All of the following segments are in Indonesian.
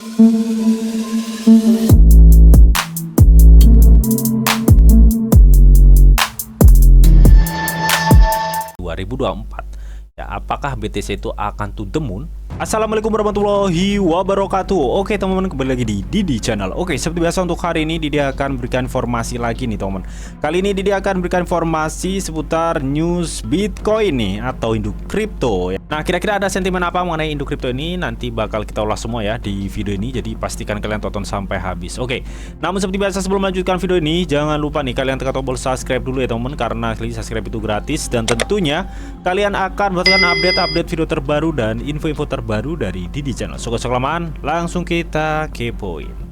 2024 ya, apakah BTC itu akan to the moon? Assalamualaikum warahmatullahi wabarakatuh. Oke teman-teman, kembali lagi di Didi Channel. Oke, seperti biasa untuk hari ini Didi akan berikan informasi lagi nih teman-teman. Kali ini Didi akan berikan informasi seputar news Bitcoin nih, atau induk kripto. Nah, kira-kira ada sentimen apa mengenai induk kripto ini? Nanti bakal kita ulas semua ya di video ini, jadi pastikan kalian tonton sampai habis. Oke, namun seperti biasa sebelum melanjutkan video ini, jangan lupa nih kalian tekan tombol subscribe dulu ya teman-teman, karena klik subscribe itu gratis. Dan tentunya kalian akan mendapatkan update-update video terbaru dan info-info terbaru dari Didi Channel. Sokok kelamaan, langsung kita kepoin.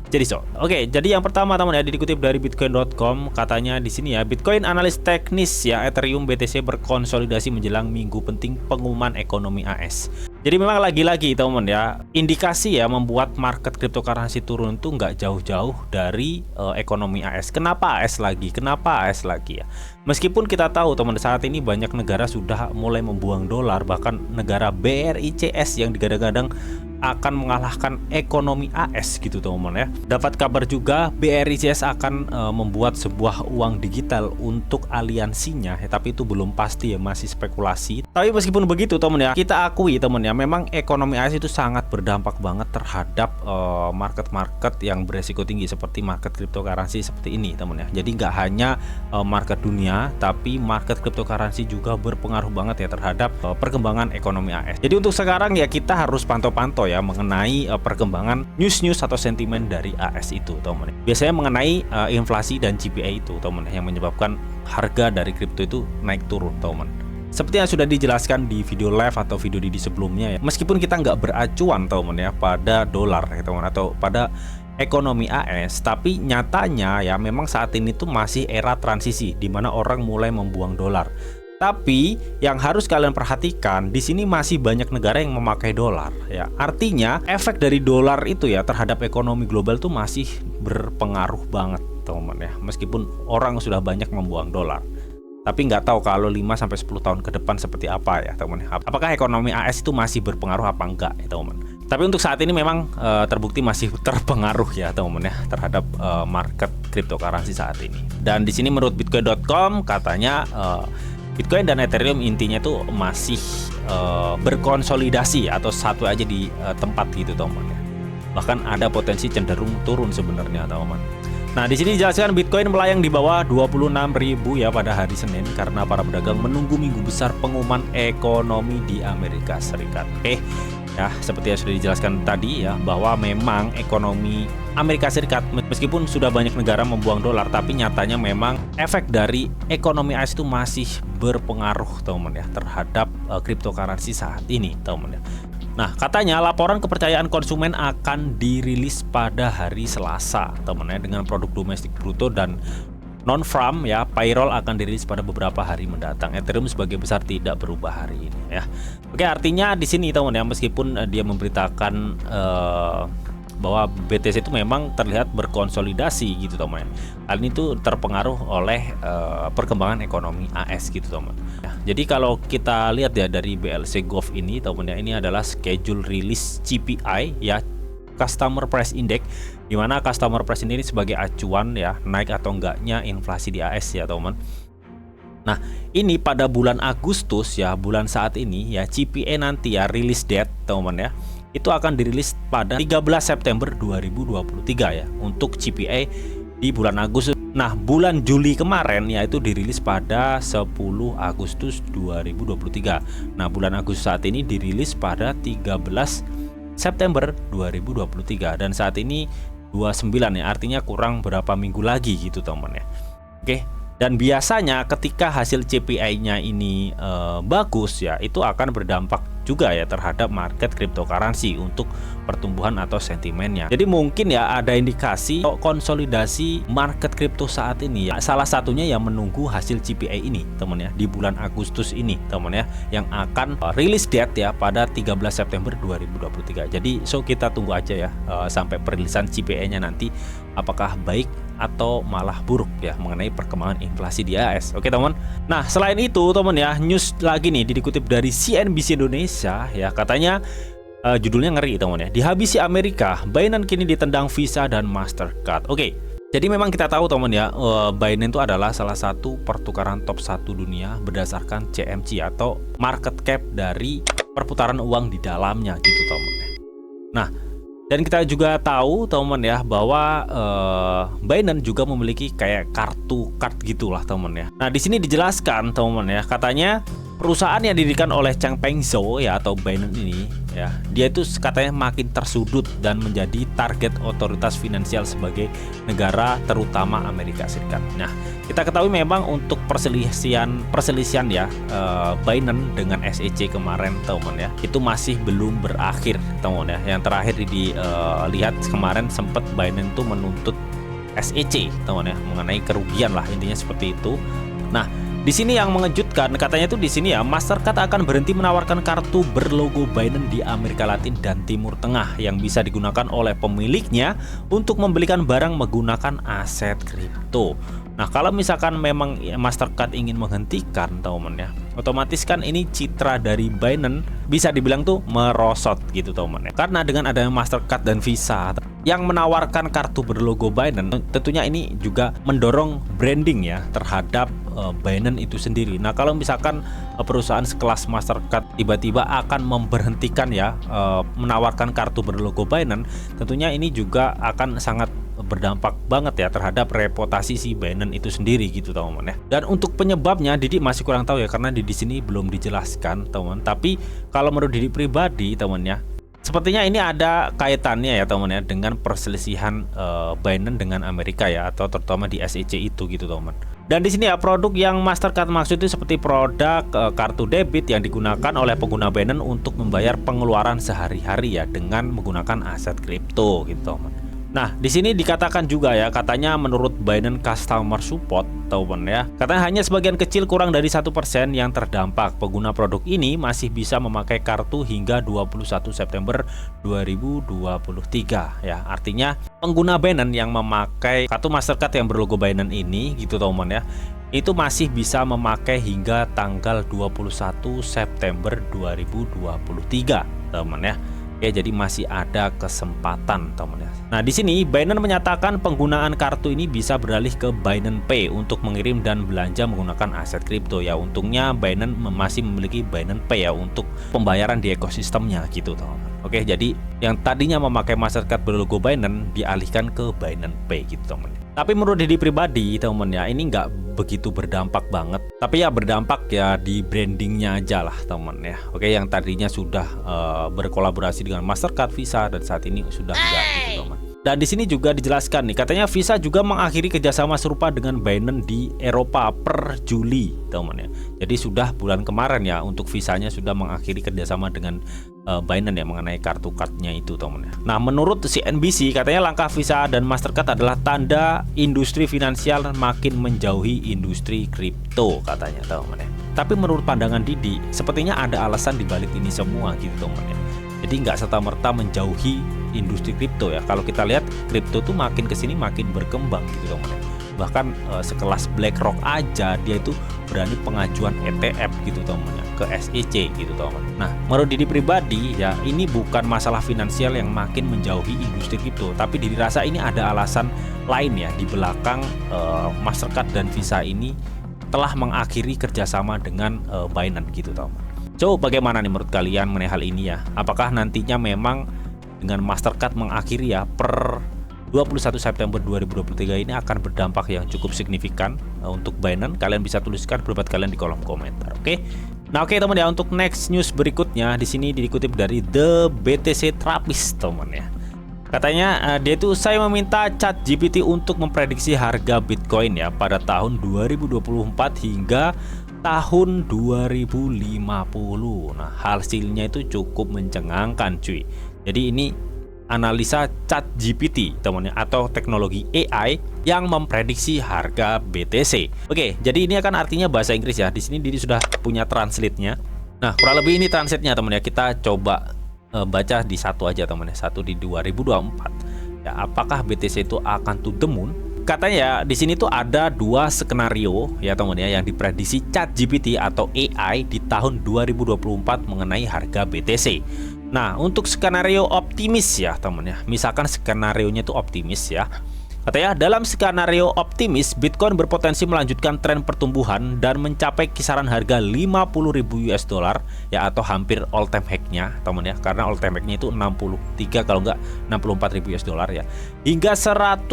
Oke, jadi yang pertama teman ya, dikutip dari bitcoin.com, katanya di sini ya, Bitcoin analis teknis ya, Ethereum BTC berkonsolidasi menjelang minggu penting pengumuman ekonomi AS. Jadi memang lagi-lagi teman ya, indikasi ya membuat market cryptocurrency turun itu nggak jauh-jauh dari ekonomi AS. Kenapa AS lagi? Kenapa AS lagi ya? Meskipun kita tahu teman, saat ini banyak negara sudah mulai membuang dolar, bahkan negara BRICS yang digadang-gadang akan mengalahkan ekonomi AS gitu teman-teman ya. Dapat kabar juga BRICS akan membuat sebuah uang digital untuk aliansinya ya, tapi itu belum pasti ya, masih spekulasi. Tapi meskipun begitu teman ya, kita akui teman ya, memang ekonomi AS itu sangat berdampak banget terhadap market-market yang beresiko tinggi seperti market cryptocurrency seperti ini teman ya. Jadi nggak hanya market dunia, tapi market cryptocurrency juga berpengaruh banget ya terhadap perkembangan ekonomi AS. Jadi untuk sekarang ya, kita harus pantau-pantau ya mengenai perkembangan news-news atau sentimen dari AS itu teman. Biasanya mengenai inflasi dan CPI itu teman, yang menyebabkan harga dari kripto itu naik turun teman. Seperti yang sudah dijelaskan di video live atau video di sebelumnya ya, meskipun kita nggak beracuan teman ya pada dolar ya teman, atau pada ekonomi AS, tapi nyatanya ya memang saat ini tuh masih era transisi di mana orang mulai membuang dolar. Tapi yang harus kalian perhatikan, di sini masih banyak negara yang memakai dolar ya. Artinya efek dari dolar itu ya terhadap ekonomi global tuh masih berpengaruh banget teman ya. Meskipun orang sudah banyak membuang dolar, tapi nggak tahu kalau 5-10 tahun ke depan seperti apa ya teman. Apakah ekonomi AS itu masih berpengaruh apa enggak ya teman. Tapi untuk saat ini memang terbukti masih terpengaruh ya teman ya terhadap market cryptocurrency saat ini. Dan di sini menurut bitcoin.com katanya Bitcoin dan Ethereum intinya tuh masih berkonsolidasi atau satu aja di tempat gitu teman ya. Bahkan ada potensi cenderung turun sebenarnya teman. Nah, di sini dijelaskan Bitcoin melayang di bawah 26.000 ya pada hari Senin karena para pedagang menunggu minggu besar pengumuman ekonomi di Amerika Serikat. Oke. Ya, seperti yang sudah dijelaskan tadi ya, bahwa memang ekonomi Amerika Serikat meskipun sudah banyak negara membuang dolar, tapi nyatanya memang efek dari ekonomi AS itu masih berpengaruh teman ya terhadap cryptocurrency saat ini teman ya. Nah, katanya laporan kepercayaan konsumen akan dirilis pada hari Selasa teman ya, dengan produk domestik bruto dan non-farm ya, payroll akan dirilis pada beberapa hari mendatang. Ethereum sebagai besar tidak berubah hari ini ya. Oke, artinya di sini teman ya, meskipun dia memberitakan bahwa BTC itu memang terlihat berkonsolidasi gitu teman ya. Hal ini tuh terpengaruh oleh perkembangan ekonomi AS gitu teman. Ya, jadi kalau kita lihat ya dari BLC Gov ini teman ya, ini adalah schedule release CPI ya, Customer Price Index, di mana Customer Price ini sebagai acuan ya naik atau enggaknya inflasi di AS ya teman. Nah, ini pada bulan Agustus ya, bulan saat ini ya, CPI nanti ya release date teman ya, itu akan dirilis pada 13 September 2023 ya untuk CPI di bulan Agustus. Nah, bulan Juli kemarin ya itu dirilis pada 10 Agustus 2023. Nah, bulan Agustus saat ini dirilis pada 13 September 2023 dan saat ini 29 ya, artinya kurang berapa minggu lagi gitu teman ya. Oke, dan biasanya ketika hasil CPI-nya ini bagus ya, itu akan berdampak juga ya terhadap market cryptocurrency untuk pertumbuhan atau sentimennya. Jadi mungkin ya ada indikasi konsolidasi market crypto saat ini ya. Salah satunya yang menunggu hasil CPI ini teman ya di bulan Agustus ini teman ya, yang akan rilis date ya pada 13 September 2023. Jadi kita tunggu aja ya sampai perilisan CPI-nya nanti apakah baik atau malah buruk ya mengenai perkembangan inflasi di AS. Oke teman. Nah, selain itu teman ya, news lagi nih dikutip dari CNBC Indonesia ya, katanya Judulnya ngeri teman ya. Dihabisi Amerika, Binance kini ditendang Visa dan Mastercard. Oke. Jadi memang kita tahu teman ya, Binance itu adalah salah satu pertukaran top 1 dunia berdasarkan CMC atau market cap dari perputaran uang di dalamnya gitu teman ya. Nah, dan kita juga tahu teman ya bahwa Binance juga memiliki kayak kartu gitulah teman ya. Nah, di sini dijelaskan teman ya, katanya perusahaan yang didirikan oleh Chang Peng Zhou ya atau Binance ini ya, dia itu katanya makin tersudut dan menjadi target otoritas finansial sebagai negara terutama Amerika Serikat. Nah, kita ketahui memang untuk perselisihan ya Binance dengan SEC kemarin teman ya, itu masih belum berakhir teman ya. Yang terakhir dilihat kemarin sempat Binance itu menuntut SEC teman ya mengenai kerugian lah, intinya seperti itu. Nah, di sini yang mengejutkan katanya tuh di sini ya, Mastercard akan berhenti menawarkan kartu berlogo Binance di Amerika Latin dan Timur Tengah yang bisa digunakan oleh pemiliknya untuk membelikan barang menggunakan aset kripto. Nah, kalau misalkan memang Mastercard ingin menghentikan teman ya, otomatis kan ini citra dari Binance bisa dibilang tuh merosot gitu teman ya. Karena dengan adanya Mastercard dan Visa yang menawarkan kartu berlogo Binance, tentunya ini juga mendorong branding ya terhadap Binance itu sendiri. Nah, kalau misalkan perusahaan sekelas Mastercard tiba-tiba akan memberhentikan ya menawarkan kartu berlogo Binance, tentunya ini juga akan sangat berdampak banget ya terhadap reputasi si Binance itu sendiri gitu teman ya. Dan untuk penyebabnya Didi masih kurang tahu ya, karena di sini belum dijelaskan teman. Tapi kalau menurut Didi pribadi teman ya, sepertinya ini ada kaitannya ya teman ya dengan perselisihan Binance dengan Amerika ya, atau terutama di SEC itu gitu teman. Dan di sini ya, produk yang Mastercard maksud itu seperti produk kartu debit yang digunakan oleh pengguna Binance untuk membayar pengeluaran sehari-hari ya dengan menggunakan aset kripto gitu teman. Nah, di sini dikatakan juga ya, katanya menurut Binance Customer Support teman ya, katanya hanya sebagian kecil kurang dari 1% yang terdampak. Pengguna produk ini masih bisa memakai kartu hingga 21 September 2023 ya. Artinya pengguna Binance yang memakai kartu Mastercard yang berlogo Binance ini gitu teman ya, itu masih bisa memakai hingga tanggal 21 September 2023 teman ya. Oke, jadi masih ada kesempatan teman ya. Nah, di sini Binance menyatakan penggunaan kartu ini bisa beralih ke Binance Pay untuk mengirim dan belanja menggunakan aset kripto ya. Untungnya Binance masih memiliki Binance Pay ya untuk pembayaran di ekosistemnya gitu teman. Oke, jadi yang tadinya memakai Mastercard berlogo Binance dialihkan ke Binance Pay gitu teman. Tapi menurut Didi pribadi teman ya, ini nggak begitu berdampak banget. Tapi ya berdampak ya di brandingnya aja lah teman ya. Oke, yang tadinya sudah berkolaborasi dengan Mastercard, Visa, dan saat ini sudah enggak gitu teman. Dan di sini juga dijelaskan nih, katanya Visa juga mengakhiri kerjasama serupa dengan Binance di Eropa per Juli teman ya. Jadi sudah bulan kemarin ya, untuk Visanya sudah mengakhiri kerjasama dengan Binance ya mengenai kartu-kartunya itu teman ya. Nah, menurut CNBC katanya langkah Visa dan Mastercard adalah tanda industri finansial makin menjauhi industri kripto katanya teman ya. Tapi menurut pandangan Didi, sepertinya ada alasan dibalik ini semua gitu teman ya. Jadi nggak serta-merta menjauhi industri kripto ya. Kalau kita lihat kripto tuh makin kesini makin berkembang gitu teman ya. Bahkan sekelas BlackRock aja dia itu berani pengajuan ETF gitu teman ya ke SEC gitu teman. Nah, menurut Didi pribadi ya, ini bukan masalah finansial yang makin menjauhi industri kripto, tapi Didi rasa ini ada alasan lain ya di belakang Mastercard dan Visa ini telah mengakhiri kerjasama dengan Binance gitu teman. So, bagaimana nih menurut kalian mengenai hal ini ya? Apakah nantinya memang dengan Mastercard mengakhiri ya per 21 September 2023 ini akan berdampak yang cukup signifikan untuk Binance? Kalian bisa tuliskan pendapat kalian di kolom komentar, oke? Nah, oke teman ya, untuk next news berikutnya di sini dikutip dari The BTC Trapist teman ya. Katanya dia itu, saya meminta ChatGPT untuk memprediksi harga Bitcoin ya pada tahun 2024 hingga tahun 2050. Nah, hasilnya itu cukup mencengangkan cuy. Jadi ini analisa ChatGPT teman-teman, atau teknologi AI yang memprediksi harga BTC. Oke, jadi ini akan artinya bahasa Inggris ya. Di sini Didi sudah punya translate-nya. Nah, kurang lebih ini translate-nya teman ya. Kita coba baca di satu aja teman ya. Satu di 2024. Ya, apakah BTC itu akan to the moon? Katanya di sini tuh ada dua skenario ya teman ya yang diprediksi ChatGPT atau AI di tahun 2024 mengenai harga BTC. Nah, untuk skenario optimis ya teman ya. Misalkan skenarionya itu optimis ya. Katanya dalam skenario optimis Bitcoin berpotensi melanjutkan tren pertumbuhan dan mencapai kisaran harga 50.000 US dollar ya, atau hampir all time high-nya teman ya, karena all time high-nya itu 63 kalau enggak 64.000 US dollar ya, hingga 150.000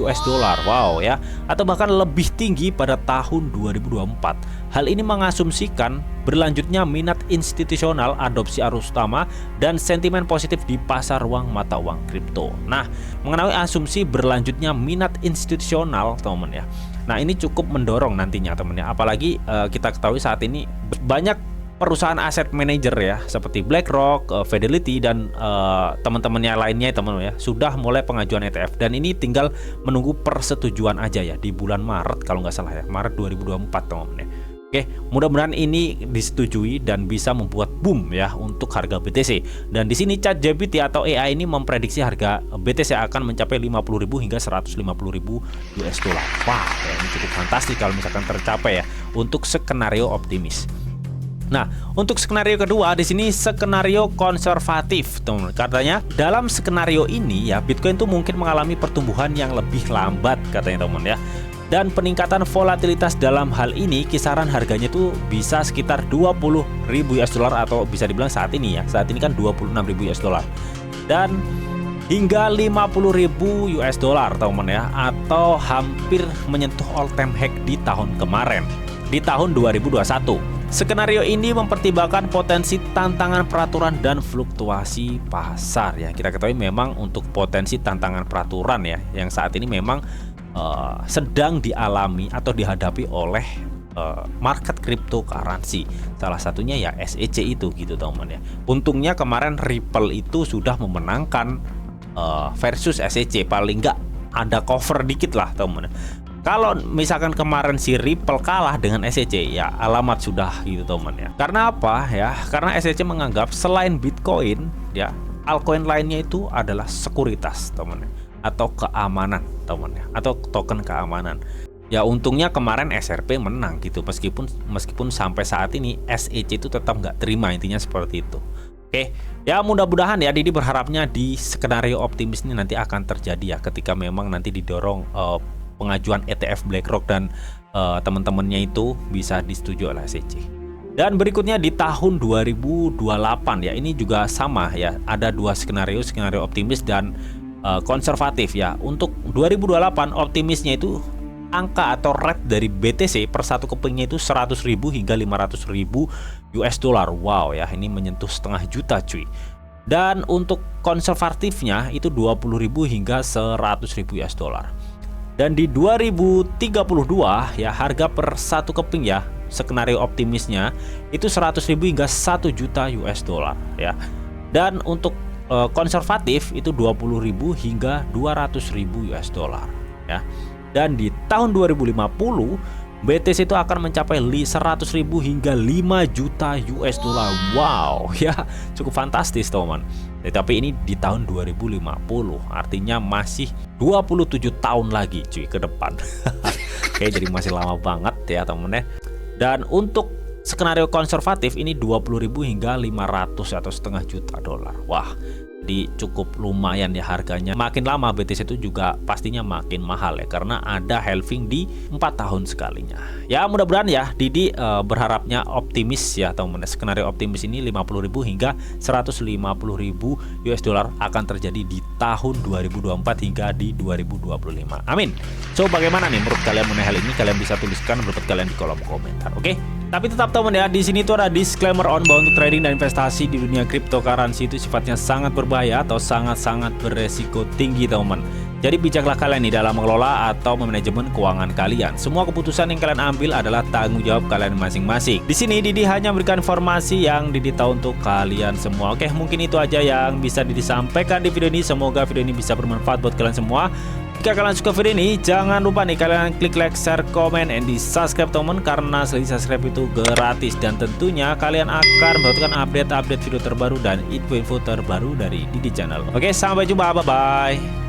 US dollar. Wow ya, atau bahkan lebih tinggi pada tahun 2024. Hal ini mengasumsikan berlanjutnya minat institusional, adopsi arus utama, dan sentimen positif di pasar uang mata uang kripto. Nah, mengenai asumsi berlanjutnya minat institusional, teman ya. Nah, ini cukup mendorong nantinya, teman ya. Apalagi kita ketahui saat ini banyak perusahaan aset manager ya, seperti BlackRock, Fidelity, dan teman-temannya lainnya, teman ya, sudah mulai pengajuan ETF, dan ini tinggal menunggu persetujuan aja ya di bulan Maret kalau nggak salah ya, Maret 2024, teman ya. Oke, mudah-mudahan ini disetujui dan bisa membuat boom ya untuk harga BTC. Dan di sini ChatGPT atau AI ini memprediksi harga BTC akan mencapai 50.000 hingga 150.000 US dollar. Wah, ya, ini cukup fantastis kalau misalkan tercapai ya untuk skenario optimis. Nah, untuk skenario kedua di sini skenario konservatif, teman. Katanya dalam skenario ini ya Bitcoin tuh mungkin mengalami pertumbuhan yang lebih lambat, katanya teman ya. Dan peningkatan volatilitas dalam hal ini kisaran harganya itu bisa sekitar 20.000 US dollar, atau bisa dibilang saat ini ya. Saat ini kan 26.000 US dollar. Dan hingga 50.000 US dollar, teman ya, atau hampir menyentuh all time high di tahun kemarin, di tahun 2021. Skenario ini mempertimbangkan potensi tantangan peraturan dan fluktuasi pasar ya. Kita ketahui memang untuk potensi tantangan peraturan ya, yang saat ini memang sedang dialami atau dihadapi oleh market cryptocurrency. Salah satunya ya SEC itu gitu teman ya. Untungnya kemarin Ripple itu sudah memenangkan versus SEC, paling nggak ada cover dikit lah teman. Kalau misalkan kemarin si Ripple kalah dengan SEC ya alamat sudah gitu teman ya. Karena apa ya? Karena SEC menganggap selain Bitcoin ya, altcoin lainnya itu adalah sekuritas teman ya, atau keamanan teman ya, atau token keamanan. Ya untungnya kemarin SRP menang gitu, meskipun sampai saat ini SEC itu tetap nggak terima, intinya seperti itu. Oke, ya mudah-mudahan ya Didi berharapnya di skenario optimis ini nanti akan terjadi ya, ketika memang nanti didorong pengajuan ETF BlackRock dan teman-temannya itu bisa disetujui oleh SEC. Dan berikutnya di tahun 2028 ya, ini juga sama ya, ada dua skenario optimis dan konservatif ya. Untuk 2028 optimisnya itu angka atau rate dari BTC per satu kepingnya itu 100.000 hingga 500.000 US dollar. Wow ya, ini menyentuh setengah juta cuy. Dan untuk konservatifnya itu 20.000 hingga 100.000 US dollar. Dan di 2032 ya harga per satu keping ya, skenario optimisnya itu 100.000 hingga 1 juta US dollar ya. Dan untuk konservatif itu 20.000 hingga 200.000 US dollar ya. Dan di tahun 2050 BTC itu akan mencapai 100.000 hingga 5 juta US dollar. Wow ya, cukup fantastis teman. Tapi ini di tahun 2050, artinya masih 27 tahun lagi cuy ke depan. Oke, jadi masih lama banget ya temen ya. Dan untuk skenario konservatif ini 20.000 hingga 500 atau setengah juta dolar. Wah, jadi cukup lumayan ya harganya. Makin lama BTC itu juga pastinya makin mahal ya, karena ada halving di 4 tahun sekalinya. Ya mudah-mudahan ya Didi berharapnya optimis ya teman-teman. Skenario optimis ini 50.000 hingga 150.000 US dollar akan terjadi di tahun 2024 hingga di 2025. Amin. So bagaimana nih menurut kalian mengenai hal ini? Kalian bisa tuliskan menurut kalian di kolom komentar. Oke? Tapi tetap teman ya, di sini tuh ada disclaimer on bahwa untuk trading dan investasi di dunia cryptocurrency itu sifatnya sangat berbahaya atau sangat-sangat beresiko tinggi teman. Jadi bijaklah kalian nih dalam mengelola atau memanajemen keuangan kalian. Semua keputusan yang kalian ambil adalah tanggung jawab kalian masing-masing. Di sini Didi hanya memberikan informasi yang Didi tahu untuk kalian semua. Oke, mungkin itu aja yang bisa Didi sampaikan di video ini. Semoga video ini bisa bermanfaat buat kalian semua. Jika kalian suka video ini, jangan lupa nih kalian klik like, share, komen, and di subscribe teman, karena sekali subscribe itu gratis dan tentunya kalian akan mendapatkan update-update video terbaru dan info-info terbaru dari Didi Channel. Oke, sampai jumpa, bye-bye.